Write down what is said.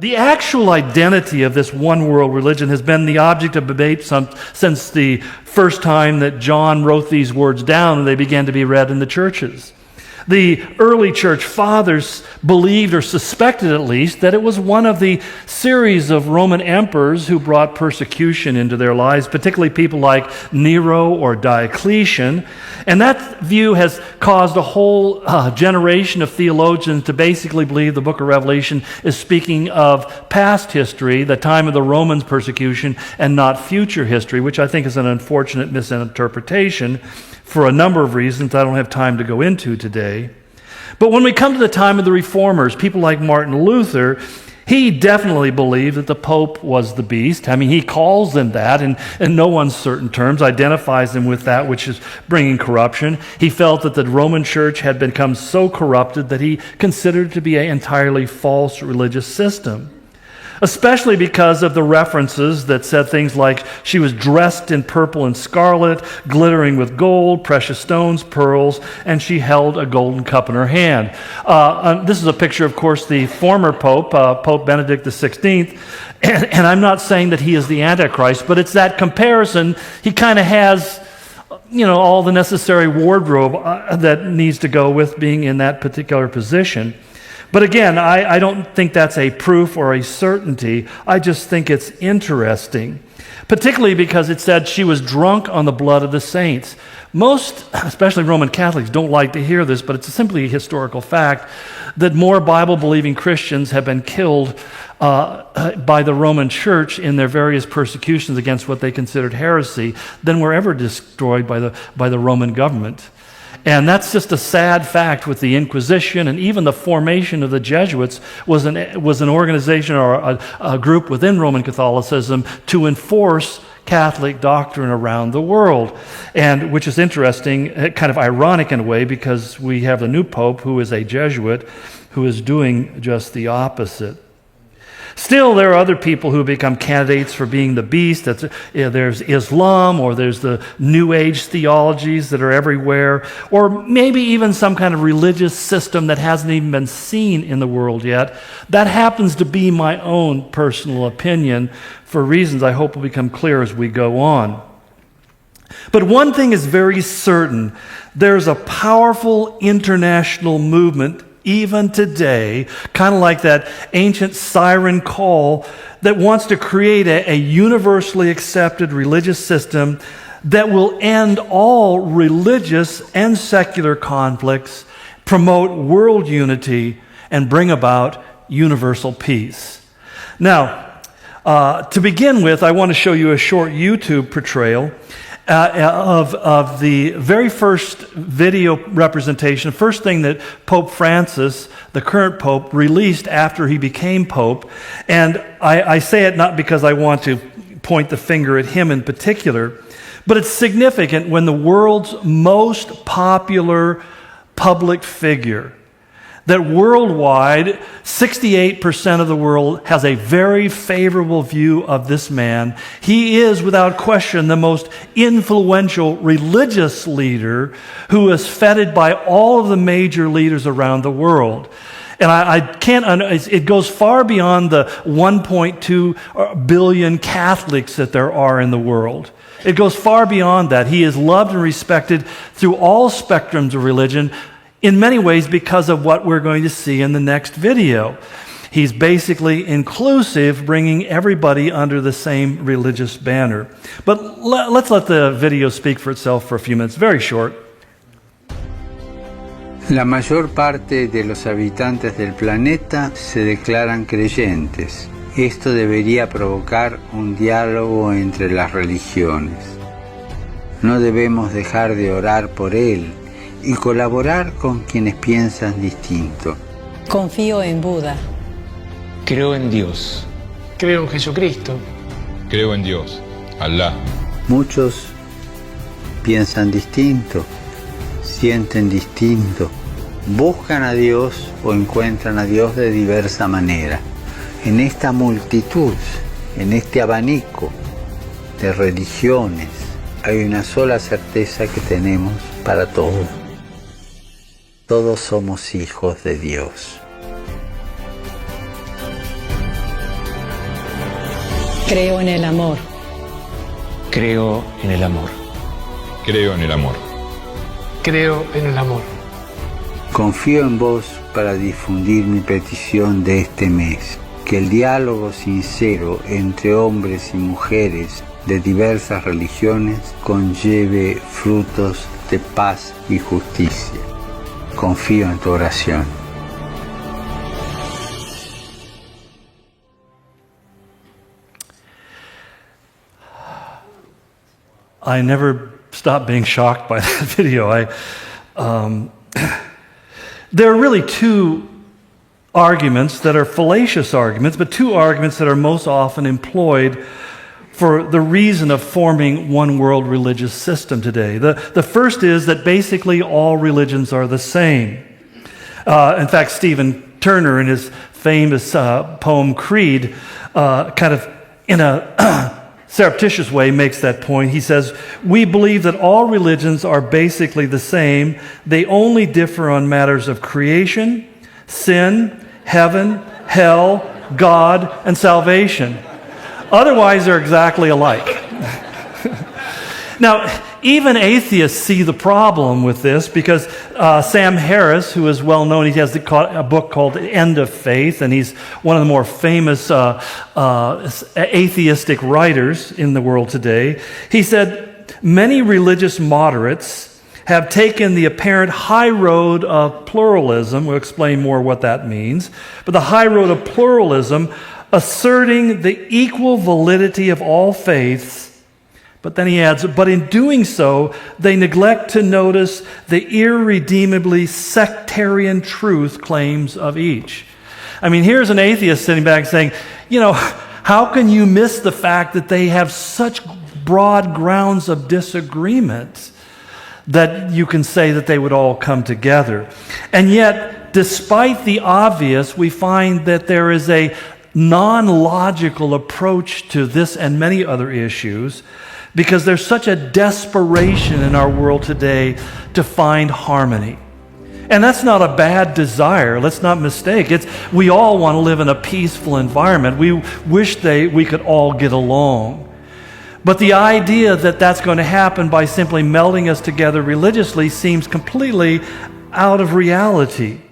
The actual identity of this one world religion has been the object of debate since the first time that John wrote these words down and they began to be read in the churches. The early church fathers believed, or suspected at least, that it was one of the series of Roman emperors who brought persecution into their lives, particularly people like Nero or Diocletian. And that view has caused a whole generation of theologians to basically believe the book of Revelation is speaking of past history, the time of the Romans' persecution, and not future history, which I think is an unfortunate misinterpretation for a number of reasons I don't have time to go into today. But when we come to the time of the Reformers, people like Martin Luther, he definitely believed that the Pope was the beast. I mean, he calls him that in no uncertain terms, identifies him with that which is bringing corruption. He felt that the Roman Church had become so corrupted that he considered it to be an entirely false religious system, especially because of the references that said things like she was dressed in purple and scarlet, glittering with gold, precious stones, pearls, and she held a golden cup in her hand. This is a picture, of course, the former Pope, Pope Benedict XVI, and I'm not saying that he is the Antichrist, but it's that comparison. He kind of has, all the necessary wardrobe that needs to go with being in that particular position. But again, I don't think that's a proof or a certainty. I just think it's interesting, particularly because it said she was drunk on the blood of the saints. Most, especially Roman Catholics, don't like to hear this, but it's simply a historical fact that more Bible-believing Christians have been killed by the Roman Church in their various persecutions against what they considered heresy than were ever destroyed by the Roman government. And that's just a sad fact with the Inquisition, and even the formation of the Jesuits was an organization or a group within Roman Catholicism to enforce Catholic doctrine around the world. And which is interesting, kind of ironic in a way, because we have the new Pope who is a Jesuit who is doing just the opposite. Still, there are other people who become candidates for being the beast. There's Islam, or there's the New Age theologies that are everywhere, or maybe even some kind of religious system that hasn't even been seen in the world yet. That happens to be my own personal opinion for reasons I hope will become clear as we go on. But one thing is very certain. There's a powerful international movement even today, kind of like that ancient siren call, that wants to create a universally accepted religious system that will end all religious and secular conflicts, promote world unity, and bring about universal peace. Now, to begin with, I want to show you a short YouTube portrayal of the very first video representation, first thing that Pope Francis, the current Pope, released after he became Pope. And I say it not because I want to point the finger at him in particular, but it's significant when the world's most popular public figure, that worldwide, 68% of the world has a very favorable view of this man. He is, without question, the most influential religious leader who is feted by all of the major leaders around the world. And it goes far beyond the 1.2 billion Catholics that there are in the world. It goes far beyond that. He is loved and respected through all spectrums of religion, in many ways because of what we're going to see in the next video. He's basically inclusive, bringing everybody under the same religious banner. But let's let the video speak for itself for a few minutes, very short. La mayor parte de los habitantes del planeta se declaran creyentes. Esto debería provocar un diálogo entre las religiones. No debemos dejar de orar por él y colaborar con quienes piensan distinto. Confío en Buda. Creo en Dios. Creo en Jesucristo. Creo en Dios, Alá. Muchos piensan distinto, sienten distinto, buscan a Dios o encuentran a Dios de diversa manera. En esta multitud, en este abanico de religiones, hay una sola certeza que tenemos para todos. Todos somos hijos de Dios. Creo en el amor. Creo en el amor. Creo en el amor. Creo en el amor. Confío en vos para difundir mi petición de este mes, que el diálogo sincero entre hombres y mujeres de diversas religiones conlleve frutos de paz y justicia. Confío en tu oración. I never stopped being shocked by that video. There are really two arguments that are fallacious arguments, but two arguments that are most often employed for the reason of forming one world religious system today. The first is that basically all religions are the same. In fact, Stephen Turner, in his famous poem Creed, kind of in a surreptitious way makes that point. He says, "We believe that all religions are basically the same. They only differ on matters of creation, sin, heaven, hell, God, and salvation. Otherwise, they're exactly alike." Now, even atheists see the problem with this because Sam Harris, who is well known, he has a book called The End of Faith, and he's one of the more famous atheistic writers in the world today. He said, "Many religious moderates have taken the apparent high road of pluralism." We'll explain more what that means. But the high road of pluralism, asserting the equal validity of all faiths. But then he adds, but in doing so, they neglect to notice the irredeemably sectarian truth claims of each. I mean, here's an atheist sitting back saying, how can you miss the fact that they have such broad grounds of disagreement that you can say that they would all come together? And yet, despite the obvious, we find that there is a non-logical approach to this and many other issues, because there's such a desperation in our world today to find harmony. And that's not a bad desire. Let's not mistake. We all want to live in a peaceful environment. We wish we could all get along. But the idea that that's going to happen by simply melding us together religiously seems completely out of reality.